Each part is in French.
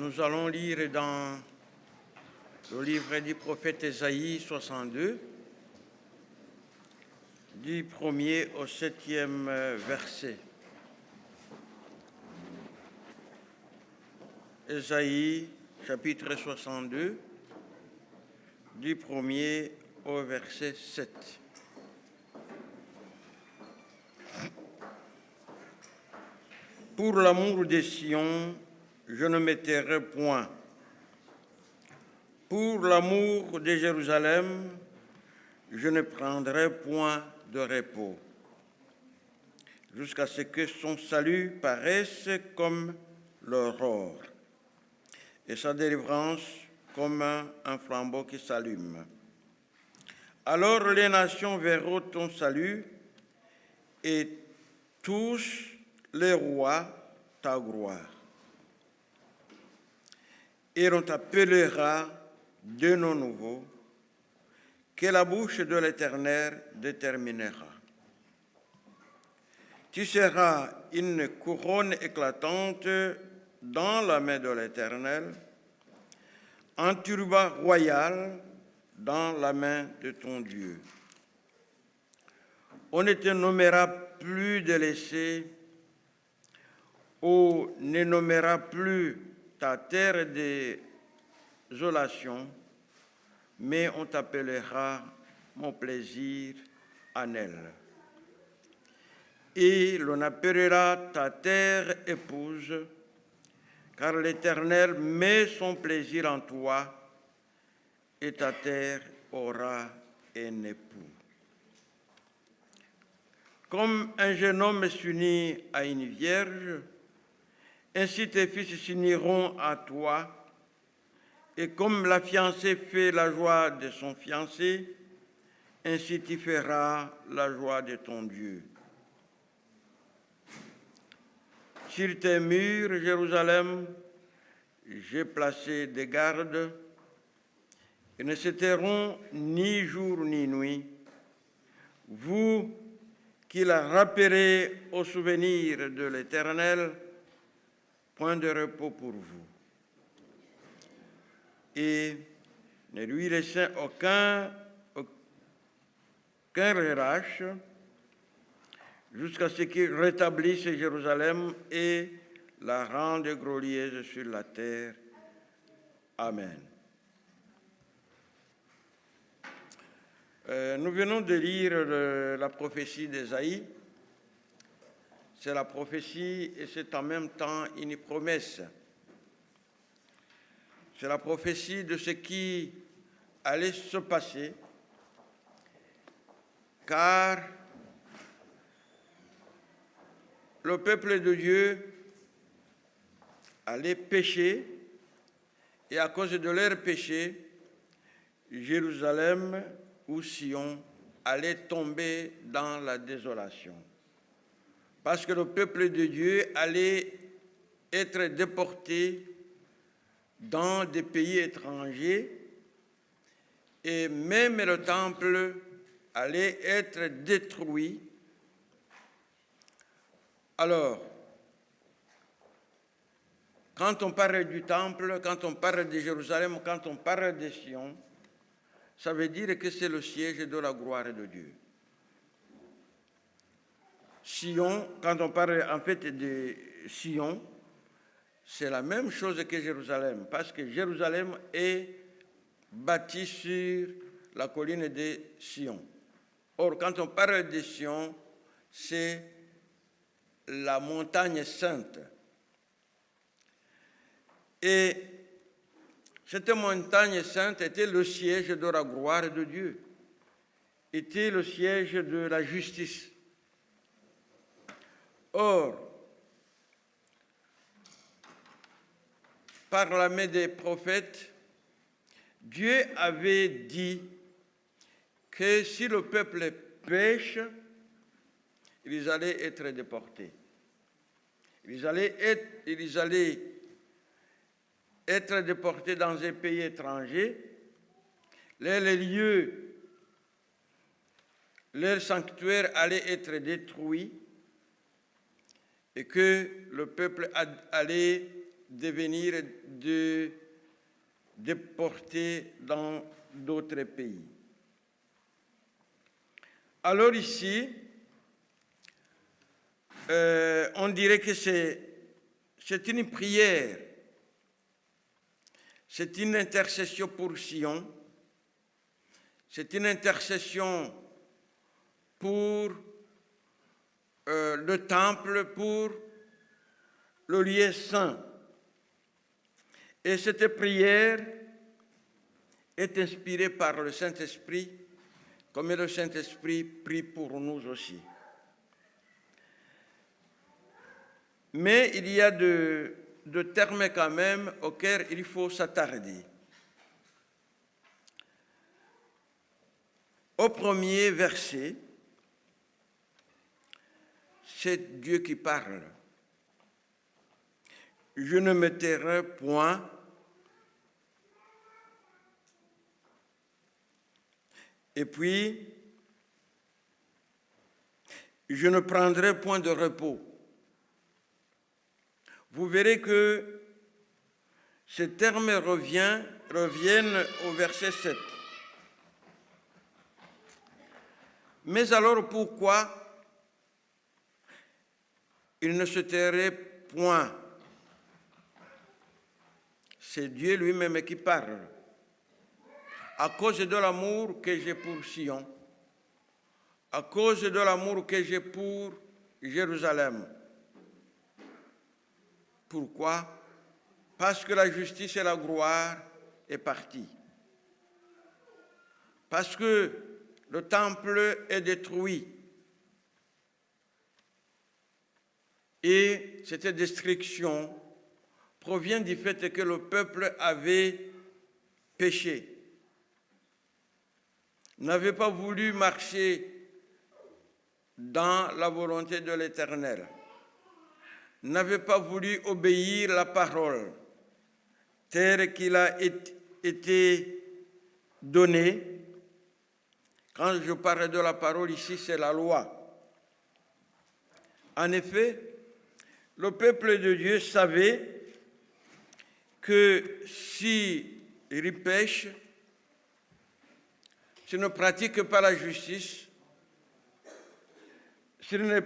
Nous allons lire dans le livre du prophète Ésaïe 62, du 1er au 7e verset. Ésaïe chapitre 62, du 1er au verset 7. Pour l'amour des Sion, je ne me tairai point. Pour l'amour de Jérusalem, je ne prendrai point de repos, jusqu'à ce que son salut paraisse comme l'aurore et sa délivrance comme un flambeau qui s'allume. Alors les nations verront ton salut et tous les rois ta gloire. Et on t'appellera de nom nouveau que la bouche de l'Éternel déterminera. Tu seras une couronne éclatante dans la main de l'Éternel, un turban royal dans la main de ton Dieu. On ne te nommera plus délaissé, on ne nommera plus ta terre désolation, mais on t'appellera mon plaisir en elle. Et l'on appellera ta terre épouse, car l'Éternel met son plaisir en toi, et ta terre aura un époux. Comme un jeune homme s'unit à une vierge, ainsi tes fils s'uniront à toi, et comme la fiancée fait la joie de son fiancé, ainsi tu feras la joie de ton Dieu. Sur tes murs, Jérusalem, j'ai placé des gardes, ils ne se tairont ni jour ni nuit. Vous qui la rappellerez au souvenir de l'Éternel, point de repos pour vous. Et ne lui laissez aucun relâche jusqu'à ce qu'il rétablisse Jérusalem et la rende glorieuse sur la terre. Amen. Nous venons de lire la prophétie d'Ésaïe. C'est la prophétie et c'est en même temps une promesse. C'est la prophétie de ce qui allait se passer, car le peuple de Dieu allait pécher, et à cause de leur péché, Jérusalem ou Sion allait tomber dans la désolation. Parce que le peuple de Dieu allait être déporté dans des pays étrangers, et même le temple allait être détruit. Alors, quand on parle du temple, quand on parle de Jérusalem, quand on parle de Sion, ça veut dire que c'est le siège de la gloire de Dieu. Sion, quand on parle en fait de Sion, c'est la même chose que Jérusalem, parce que Jérusalem est bâtie sur la colline de Sion. Or, quand on parle de Sion, c'est la montagne sainte. Et cette montagne sainte était le siège de la gloire de Dieu, était le siège de la justice. Or, par la main des prophètes, Dieu avait dit que si le peuple pêche, ils allaient être déportés. Ils allaient être déportés dans un pays étranger. Les lieux, leur sanctuaire allait être détruit et que le peuple allait devenir déportés dans d'autres pays. Alors ici, on dirait que c'est une prière, c'est une intercession pour Sion, c'est une intercession pour le temple, pour le lieu saint. Et cette prière est inspirée par le Saint-Esprit, comme le Saint-Esprit prie pour nous aussi. Mais il y a de termes quand même auxquels il faut s'attarder. Au premier verset, c'est Dieu qui parle. Je ne me tairai point, et puis je ne prendrai point de repos. Vous verrez que ces termes reviennent au verset 7. Mais alors pourquoi il ne se tairait point? C'est Dieu lui-même qui parle. À cause de l'amour que j'ai pour Sion, à cause de l'amour que j'ai pour Jérusalem. Pourquoi? Parce que la justice et la gloire est partie. Parce que le temple est détruit. Et cette destruction provient du fait que le peuple avait péché, n'avait pas voulu marcher dans la volonté de l'Éternel, n'avait pas voulu obéir la parole telle qu'il a été donnée. Quand je parle de la parole ici, c'est la loi. En effet, le peuple de Dieu savait que s'il pêche, s'il ne pratique pas la justice, s'il ne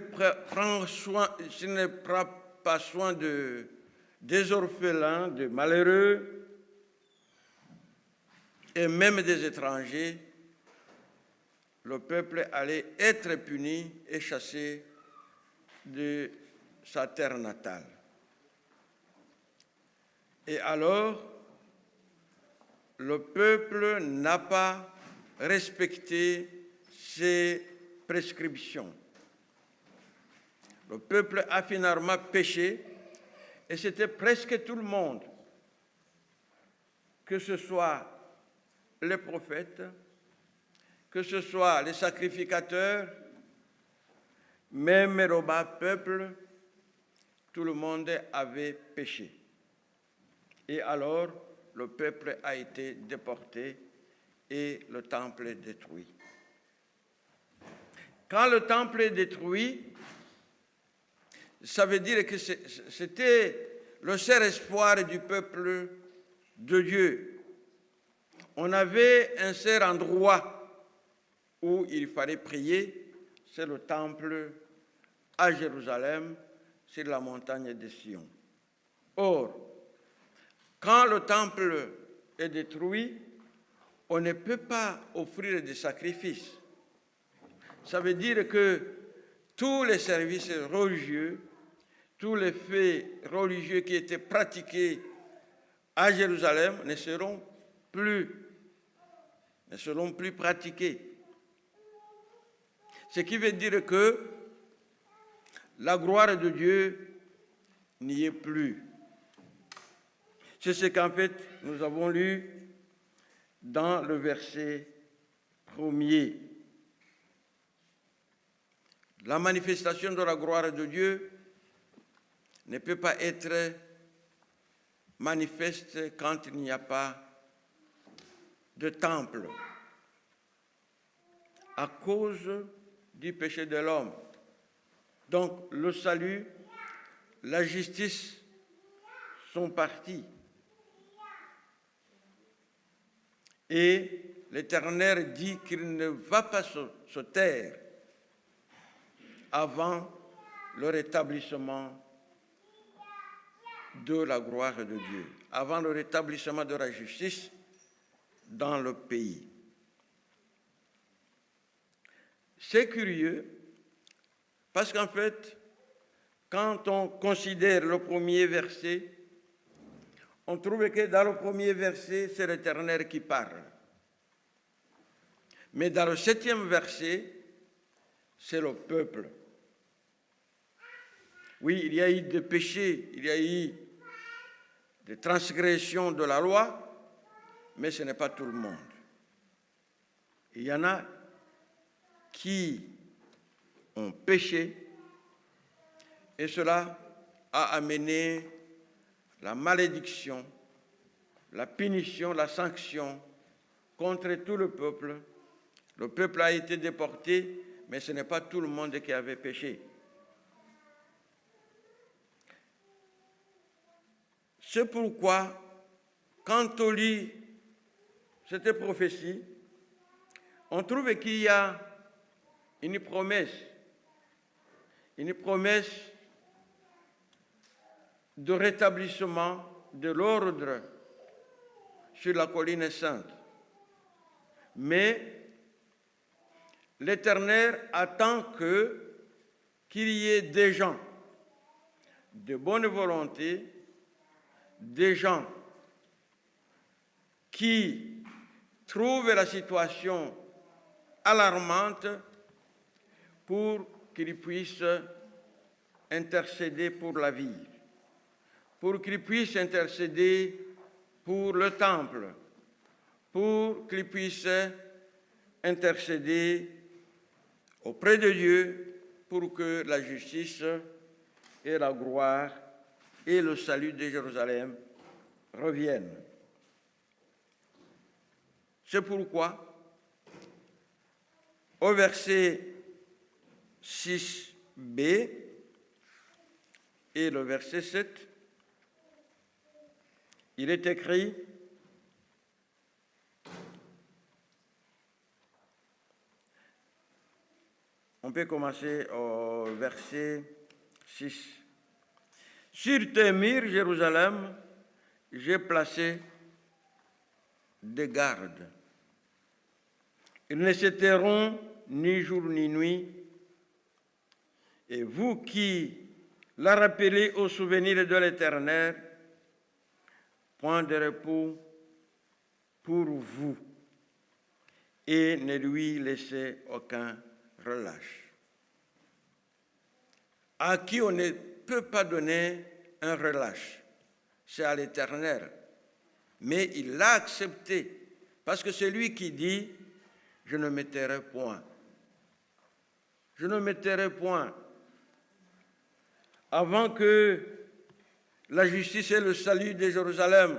prend pas soin des orphelins, des malheureux et même des étrangers, le peuple allait être puni et chassé de sa terre natale. Et alors, le peuple n'a pas respecté ces prescriptions. Le peuple a finalement péché, et c'était presque tout le monde, que ce soit les prophètes, que ce soit les sacrificateurs, même le bas peuple, tout le monde avait péché. Et alors, le peuple a été déporté et le temple est détruit. Quand le temple est détruit, ça veut dire que c'était le seul espoir du peuple de Dieu. On avait un seul endroit où il fallait prier, c'est le temple à Jérusalem, sur la montagne de Sion. Or, quand le temple est détruit, on ne peut pas offrir des sacrifices. Ça veut dire que tous les services religieux, tous les faits religieux qui étaient pratiqués à Jérusalem ne seront plus pratiqués. Ce qui veut dire que la gloire de Dieu n'y est plus. C'est ce qu'en fait nous avons lu dans le verset 1er. La manifestation de la gloire de Dieu ne peut pas être manifeste quand il n'y a pas de temple, à cause du péché de l'homme. Donc le salut, la justice sont partis. Et l'Éternel dit qu'il ne va pas se taire avant le rétablissement de la gloire de Dieu, avant le rétablissement de la justice dans le pays. C'est curieux parce qu'en fait, quand on considère le premier verset, on trouve que dans le premier verset, c'est l'Éternel qui parle. Mais dans le 7e verset, c'est le peuple. Oui, il y a eu des péchés, il y a eu des transgressions de la loi, mais ce n'est pas tout le monde. Il y en a qui ont péché et cela a amené la malédiction, la punition, la sanction contre tout le peuple. Le peuple a été déporté, mais ce n'est pas tout le monde qui avait péché. C'est pourquoi, quand on lit cette prophétie, on trouve qu'il y a une promesse de rétablissement de l'ordre sur la colline sainte. Mais l'Éternel attend qu'il y ait des gens de bonne volonté, des gens qui trouvent la situation alarmante pour qu'ils puissent intercéder pour la vie, pour qu'ils puissent intercéder pour le temple, pour qu'ils puissent intercéder auprès de Dieu pour que la justice et la gloire et le salut de Jérusalem reviennent. C'est pourquoi, au verset 6b et le verset 7, il est écrit: on peut commencer au verset 6. Sur tes murs, Jérusalem, j'ai placé des gardes. Ils ne se tairont ni jour ni nuit. Et vous qui la rappelez au souvenir de l'Éternel, point de repos pour vous, et ne lui laissez aucun relâche. À qui on ne peut pas donner un relâche, c'est à l'Éternel. Mais il l'a accepté, parce que c'est lui qui dit: je ne me tairai point. Je ne me tairai point. Avant que la justice et le salut de Jérusalem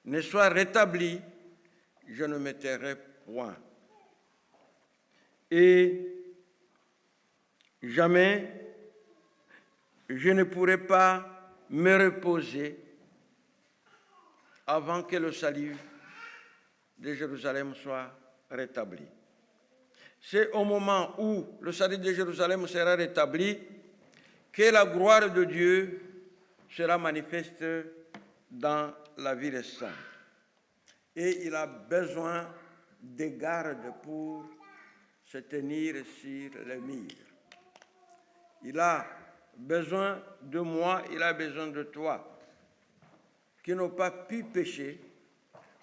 ne soient rétablis, je ne me tairai point. Et jamais je ne pourrai pas me reposer avant que le salut de Jérusalem soit rétabli. C'est au moment où le salut de Jérusalem sera rétabli que la gloire de Dieu sera manifeste dans la ville sainte. Et il a besoin de gardes pour se tenir sur les murs. Il a besoin de moi, il a besoin de toi, qui n'ont pas pu pécher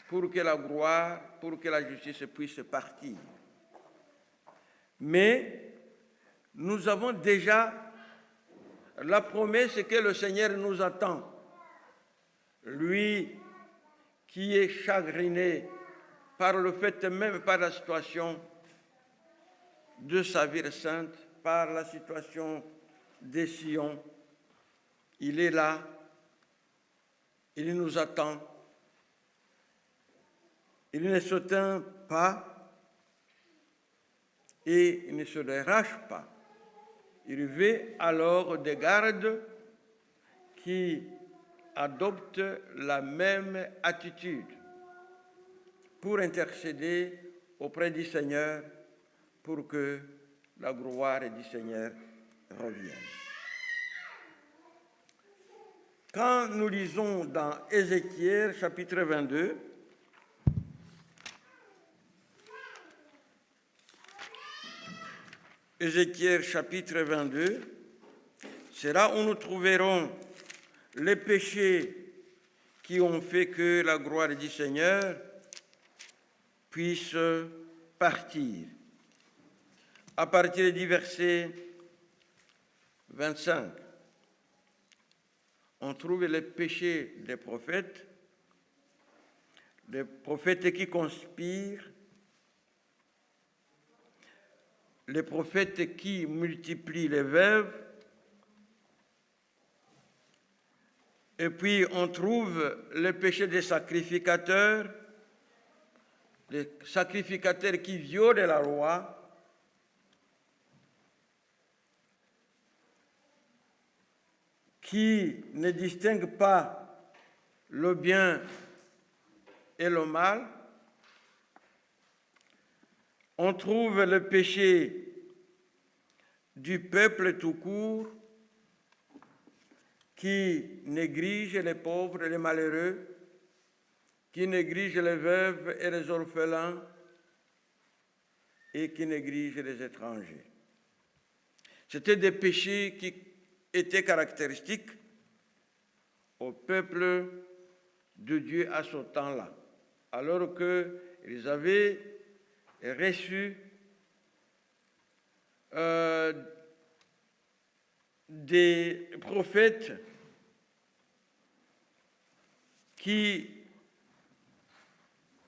pour que la gloire, pour que la justice puisse partir. Mais nous avons déjà la promesse que le Seigneur nous attend. Lui qui est chagriné par le fait même, par la situation de sa ville sainte, par la situation de Sion, il est là, il nous attend. Il ne s'éteint pas et il ne se dérache pas. Il veut alors des gardes qui adopte la même attitude pour intercéder auprès du Seigneur pour que la gloire du Seigneur revienne. Quand nous lisons dans Ézéchiel chapitre 22, Ézéchiel chapitre 22, c'est là où nous trouverons les péchés qui ont fait que la gloire du Seigneur puisse partir. À partir du verset 25, on trouve les péchés des prophètes qui conspirent, les prophètes qui multiplient les veuves, et puis on trouve les péchés des sacrificateurs, les sacrificateurs qui violent la loi, qui ne distinguent pas le bien et le mal. On trouve le péché du peuple tout court qui néglige les pauvres et les malheureux, qui néglige les veuves et les orphelins et qui néglige les étrangers. C'étaient des péchés qui étaient caractéristiques au peuple de Dieu à ce temps-là, alors qu'ils avaient reçu des prophètes qui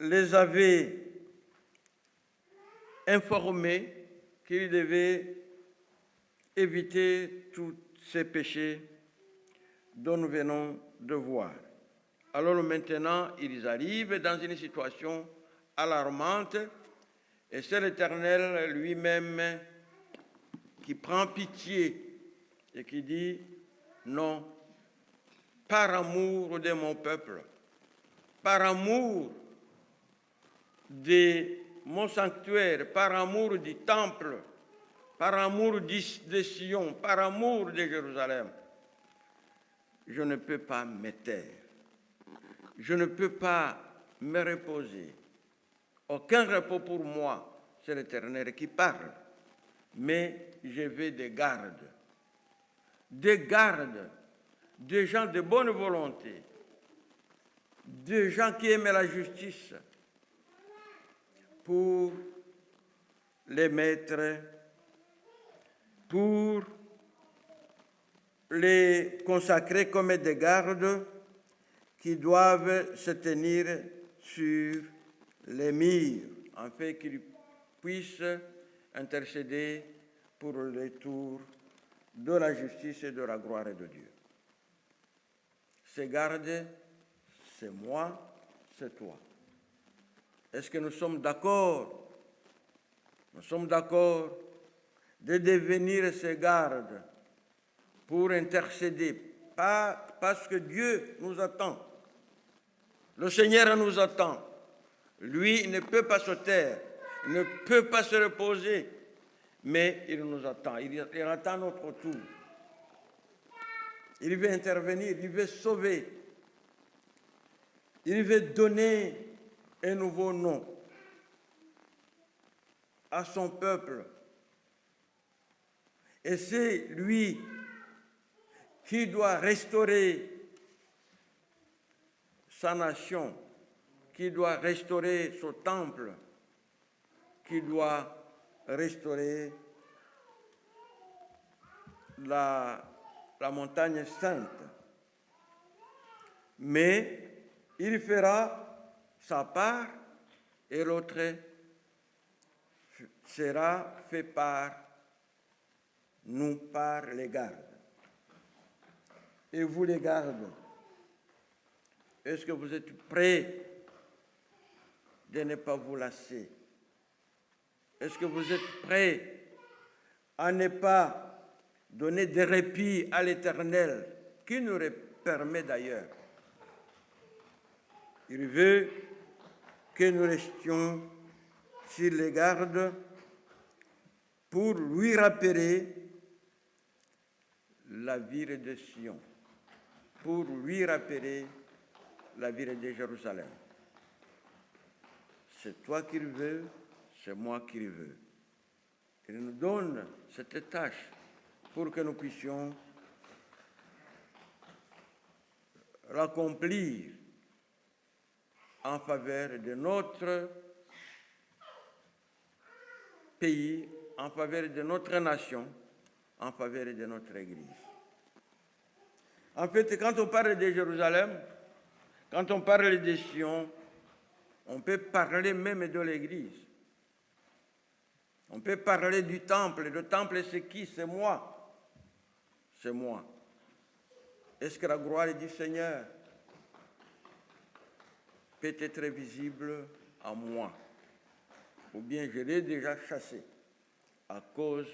les avaient informés qu'ils devaient éviter tous ces péchés dont nous venons de voir. Alors maintenant, ils arrivent dans une situation alarmante et c'est l'Éternel lui-même qui prend pitié et qui dit non, par amour de mon peuple, par amour de mon sanctuaire, par amour du temple, par amour de Sion, par amour de Jérusalem, je ne peux pas me taire, je ne peux pas me reposer. Aucun repos pour moi, c'est l'Éternel qui parle, mais je veux des gardes, des gens de bonne volonté, des gens qui aiment la justice, pour les mettre, pour les consacrer comme des gardes qui doivent se tenir sur les murs, afin qu'ils puissent intercéder pour le retour de la justice et de la gloire de Dieu. Ces gardes, c'est moi, c'est toi. Est-ce que nous sommes d'accord? Nous sommes d'accord de devenir ces gardes pour intercéder, pas parce que Dieu nous attend. Le Seigneur nous attend. Lui, il ne peut pas se taire, il ne peut pas se reposer, mais il nous attend. Il attend notre tour. Il veut intervenir, il veut sauver. Il veut donner un nouveau nom à son peuple. Et c'est lui qui doit restaurer sa nation, qui doit restaurer son temple, qui doit restaurer la montagne sainte. Mais il fera sa part et l'autre sera fait par nous, par les gardes. Et vous les gardes, est-ce que vous êtes prêts de ne pas vous lasser? Est-ce que vous êtes prêts à ne pas donner de répit à l'Éternel qui ne permet d'ailleurs. Il veut que nous restions sur les gardes pour lui rappeler la ville de Sion, pour lui rappeler la ville de Jérusalem. C'est toi qui le veux, c'est moi qui le veux. Il nous donne cette tâche pour que nous puissions l'accomplir en faveur de notre pays, en faveur de notre nation, en faveur de notre Église. En fait, quand on parle de Jérusalem, quand on parle de Sion, on peut parler même de l'Église. On peut parler du temple. Le temple, c'est qui? C'est moi. C'est moi. Est-ce que la gloire du Seigneur peut être visible en moi? Ou bien je l'ai déjà chassé à cause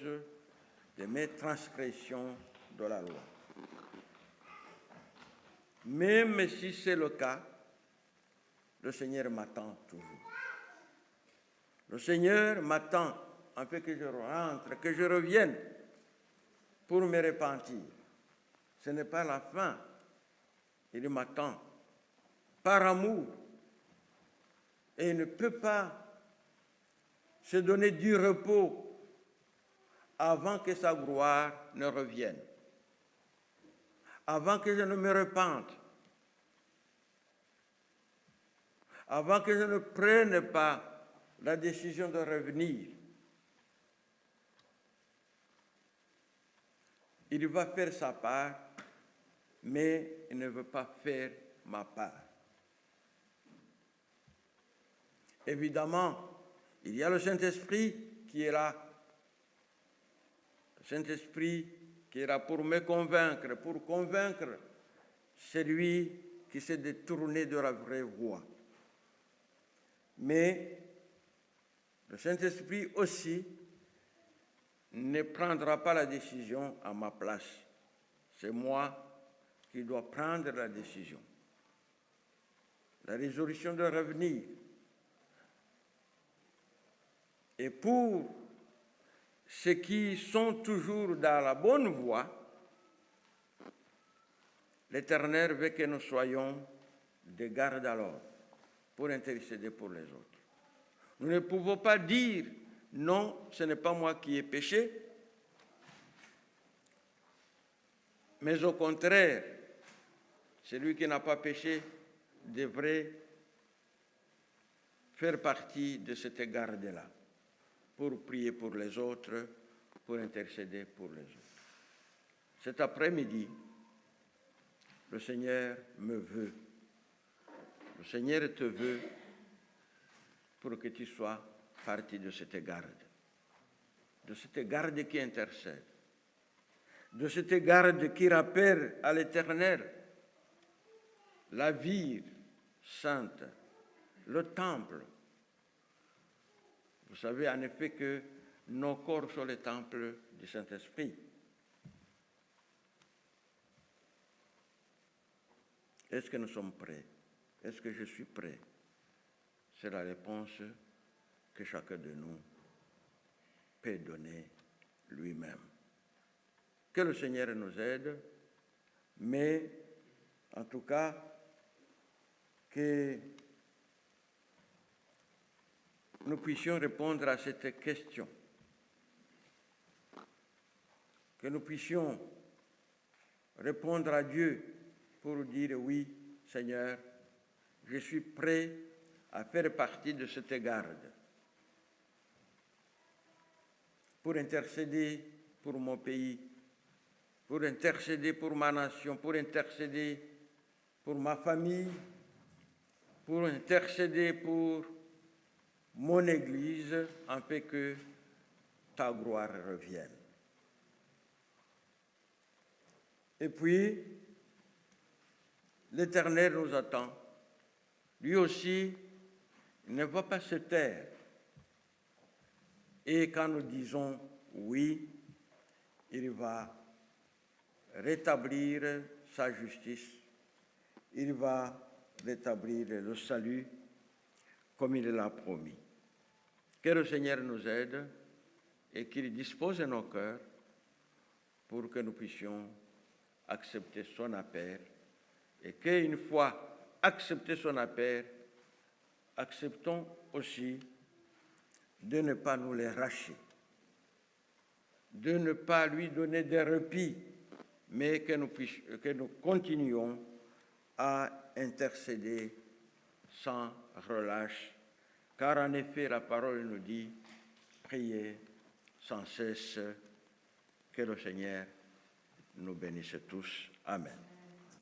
de mes transgressions de la loi. Même si c'est le cas, le Seigneur m'attend toujours. Le Seigneur m'attend afin que je rentre, que je revienne pour me repentir. Ce n'est pas la fin. Il m'attend par amour. Et il ne peut pas se donner du repos avant que sa gloire ne revienne, avant que je ne me repente, avant que je ne prenne pas la décision de revenir. Il va faire sa part, mais il ne veut pas faire ma part. Évidemment, il y a le Saint-Esprit qui est là. Le Saint-Esprit qui est là pour me convaincre, pour convaincre celui qui s'est détourné de la vraie voie. Mais le Saint-Esprit aussi ne prendra pas la décision à ma place. C'est moi qui dois prendre la décision. La résolution de revenir. Et pour ceux qui sont toujours dans la bonne voie, l'Éternel veut que nous soyons de garde alors pour intercéder pour les autres. Nous ne pouvons pas dire non, ce n'est pas moi qui ai péché, mais au contraire, celui qui n'a pas péché devrait faire partie de cette garde-là pour prier pour les autres, pour intercéder pour les autres. Cet après-midi, le Seigneur me veut. Le Seigneur te veut pour que tu sois partie de cette garde qui intercède, de cette garde qui rappelle à l'Éternel la ville sainte, le temple. Vous savez en effet que nos corps sont les temples du Saint-Esprit. Est-ce que nous sommes prêts? Est-ce que je suis prêt? C'est la réponse que chacun de nous peut donner lui-même. Que le Seigneur nous aide, mais en tout cas, que nous puissions répondre à cette question, que nous puissions répondre à Dieu pour dire oui, Seigneur, je suis prêt à faire partie de cette garde, pour intercéder pour mon pays, pour intercéder pour ma nation, pour intercéder pour ma famille, pour intercéder pour mon Église, afin que ta gloire revienne. Et puis, l'Éternel nous attend. Lui aussi, il ne va pas se taire. Et quand nous disons oui, il va rétablir sa justice, il va rétablir le salut comme il l'a promis. Que le Seigneur nous aide et qu'il dispose nos cœurs pour que nous puissions accepter son appel et qu'une fois accepté son appel, acceptons aussi de ne pas nous les racher, de ne pas lui donner des replis, mais que nous continuions à intercéder sans relâche, car en effet la parole nous dit « Priez sans cesse ». Que le Seigneur nous bénisse tous. Amen.